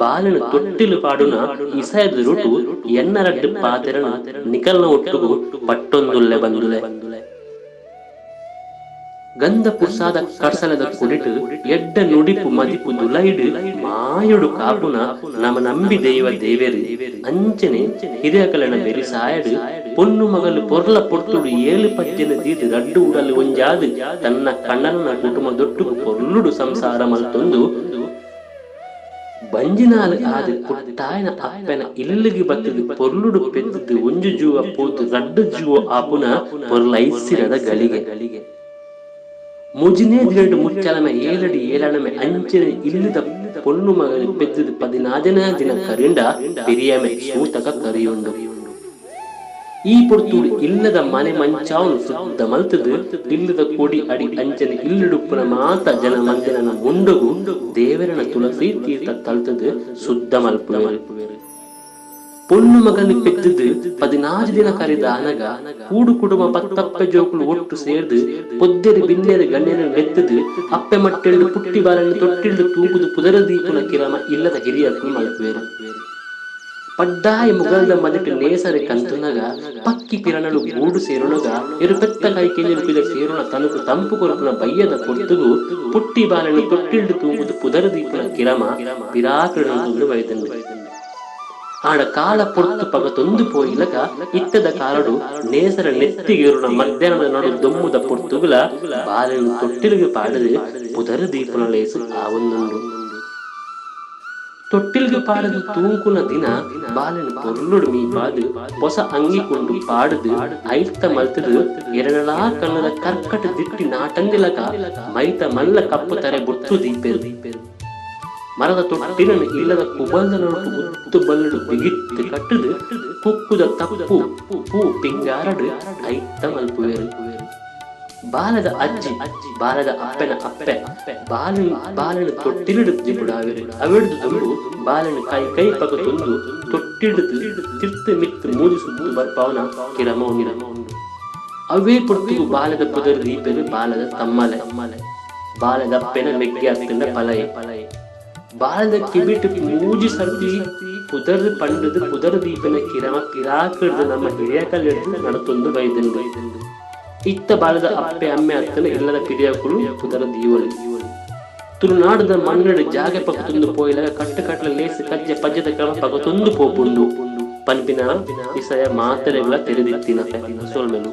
బాలను తొట్టిలు పాడున ఇసయదురుటు ఎన్నరడ్డు పాతెరను నికల్న ఒట్టుగు పట్టొందుల్లె బందులే ಗಂಧ ಪುರ್ಸಾದ ಕರ್ಸಲದ ಕುಡಿಟು ಎಡ್ಡ ನುಡಿಪು ಮದಿಪು ದುಲೈಡು ಮಾಯುಡು ಕಾಪುನ ನಮ ನಂಬಿ ದೈವ ದೇವೆರು ಅಂಚನೆ ಹಿರಿಯಕಲನ ಬೆರಿಸಾಯಡು ಪೊನ್ನು ಮಗಲು ಪೊರ್ಲ ಪೊರ್ತುಡು ಏಳು ಪಜ್ಜನ ದೀದು ರಡ್ಡು ಉಡಲು ಒಂಜಾದು ತನ್ನ ಕಣ್ಣನ ಕುಟುಂಬ ದೊಟ್ಟುಗು ಪೊರ್ಲುಡು ಸಂಸಾರ ಮಲ್ತೊಂದು ಬಂಜಿನಾಲು ಆದು ಪುಟ್ಟಾಯನ ಅಪ್ಪನ ಇಲ್ಲಿಗೆ ಬತ್ತದು ಪೊರ್ಲುಡು ಪೆದ್ದದು ಒಂಜು ಜೂವ ಪೋದು ರಡ್ಡು ಜೂವ ಆಪುನ ಪೊರ್ಲೈಸಿರದ ಗಳಿಗೆ ಮುಜಿನೇ ದಿರಡು ಮುಚ್ಚಲಮ ಏಳಡಿ ಏಳನಮೆ ಅಂಚನೆ ಇಲ್ಲಿದ ಪೊಣ್ಣು ಮಗನು ಪೆದ್ದದು 14ನೇ ದಿನ ಕರಿಂಡ ಪಿರಿಯಮೆ ಸೂತಕ ಕರಿಯುಂಡು ಈ ಪೊರ್ತುಡು ಇಲ್ಲದ ಮನೆ ಮಂಚಾವನು ಸುದ್ದ ಮಲ್ತದು ಇಲ್ಲದ ಕೊಡಿ ಅಡಿ ಅಂಚನೆ ಇಲ್ಲಿಡುಪ್ಪನ ಮಾತ ಜನ ಮಂದಿರನ ಮುಂಡುಗು ದೇವರನ ತುಳಸಿ ತೀರ್ಥ ತಲ್ತದು ಸುದ್ದ ಮಲ್ಪುವೆರು பொண்ணு மகனு பெற்றது 14 தின கரித அனக கூடு குடும்ப பத்தப்ப ஜோக்குలు ஒಟ್ಟು சேர்ந்து பொದ್ದೆರು ಬಿನ್ನೆರು ಗಣ್ಯನ ನೆತ್ತದು ಅಪ್ಪೆ ಮಟ್ಟೆಳ್ದು ಪುಟ್ಟಿ ಬಾಲನ್ನು ತೊಟ್ಟಿಳ್ದು ತೂಗುದು ಪುದರದೀಪುನ ಕಿರಮ ಇಲ್ಲದ ಹಿರಿಯರು ಮಲ್ಪುವೆರು ಪಡ್ಡಾಯ ಮುಗಲ್ದ ಮದಿಟ್ಟು ನೇಸರೆ ಕಂತುನಗ ಪಕ್ಕಿ ಪಿರಣಲು ಗೂಡು ಸೇರುನಗ ಇರು ಪೆತ್ತ ಕೈ ಕೆಂಜಿನ ಸೇರುನ ತನಕು ತಂಪು ಕೊರಪುನ ಬಯ್ಯದ ಕೊರ್ತುಗು ಪುಟ್ಟಿ ಬಾಲನ್ನು ತೊಟ್ಟಿಳ್ದು ತೂಗುದು ಪುದರದೀಪುನ ಕಿರಮ ಪಿರಾಕರಣೊಂದು ವೈದಂಡು ಆಡ ಕಾಲ ಪೊರ್ತು ಪಗತೊಂದು ಪೋಯಿಲಕ ಇತ್ತದ ಕಾಲಡು ನೇಸರ ನೆತ್ತಿಗೇರುನ ಮಧ್ಯಾಹ್ನದ ನಡು ದೊಮ್ಮುದ ಪೊರ್ತುಗುಲ ಬಾಲೆನು ತೊಟ್ಟಿಲಿಗೆ ಪಾಡದು ಪುದರ ದೀಪನ ಲೇಸು ಆವೊಂದುಂಡು ತೊಟ್ಟಿಲ್ಗೆ ಪಾಡದು ತೂಂಕುನ ದಿನ ಬಾಲೆನು ಪೊರ್ಲುಡು ಮೀಪಾದು ಹೊಸ ಅಂಗಿಕೊಂಡು ಪಾಡದು ಐತ್ತ ಮಲ್ತದು ಎರಡಲಾ ಕಣ್ಣದ ಕರ್ಕಟ ದಿಟ್ಟಿ ನಾಟಂದಿಲಕ ಮೈತ ಮಲ್ಲ ಕಪ್ಪು ತರೆ ಬುಟ್ಟು ದೀಪೆರು ಮರದ ತೊಟ್ಟಿಲನ್ನು ಇಲ್ಲದ ಕುಬಲ್ದ ನೋಟು ಉತ್ತು ಬಲ್ಲಡು ಬಿಗಿತ್ತು ಕಟ್ಟದು ಕುಕ್ಕುದ ತಪ್ಪು ಪೂ ಪಿಂಗಾರಡು ಐತ್ತ ಮಲ್ಪುವೆರು ಬಾಲದ ಅಜ್ಜಿ ಬಾಲದ ಅಪ್ಪನ ಅಪ್ಪೆ ಬಾಲನು ತೊಟ್ಟಿಲಿಡುತ್ತಿ ಬಿಡಾವೆರು ಅವಿಡ್ದು ದುಂಡು ಬಾಲನು ಕೈ ಪಗ ತುಂದು ತೊಟ್ಟಿಡುದು ತಿರ್ತು ಮಿತ್ತು ಮೂದಿ ಸುತ್ತು ಬರ್ಪವನ ಕಿರಮ ಉಂಡು ಅವೇ ಪೊಟ್ಟಿಗೂ ಬಾಲದ ಪುದರ ದೀಪೆರು ಬಾಲದ ತಮ್ಮಲೆ ಬಾಲದ ಅಪ್ಪನ ಮೆಗ್ಗೆ ಅತ್ತಿನ ಪಲಯೆ ಬಾಲದ ಕಿಬಿಟ್ಟು ಮೂಜಿ ಸರ್ದಿ ಪುದರ್ ಪಂಡದು ಪುದರ ದೀಪನ ಕಿರಮ ಪಿರಾಕಡ್ದು ನಮ್ಮ ಹಿರಿಯಕಲ್ಲಿಡ್ದು ನಡತೊಂದು ಬೈದಂಡು ಇತ್ತ ಬಾಲದ ಅಪ್ಪೆ ಅಮ್ಮೆ ಅತ್ತನ ಎಲ್ಲದ ಪಿರಿಯಕುಳು ಪುದರ ದೀವಳಿ ತುಳುನಾಡದ ಮಣ್ಣಡು ಜಾಗೆ ಪಗತೊಂದು ಪೋಯಿಲಾಗ ಕಟ್ಟಕಟ್ಲ ಲೇಸಿ ಕಜ್ಜೆ ಪಜ್ಜದ ಕ್ರಮ ಪಗತೊಂದು ಪೋಪುಂಡು ಪನ್ಪಿನ ಇಸಯ ಮಾತರೆಗಳ ತೆರೆದಿತ್ತಿನ ಸೋಲ್ಮೆನು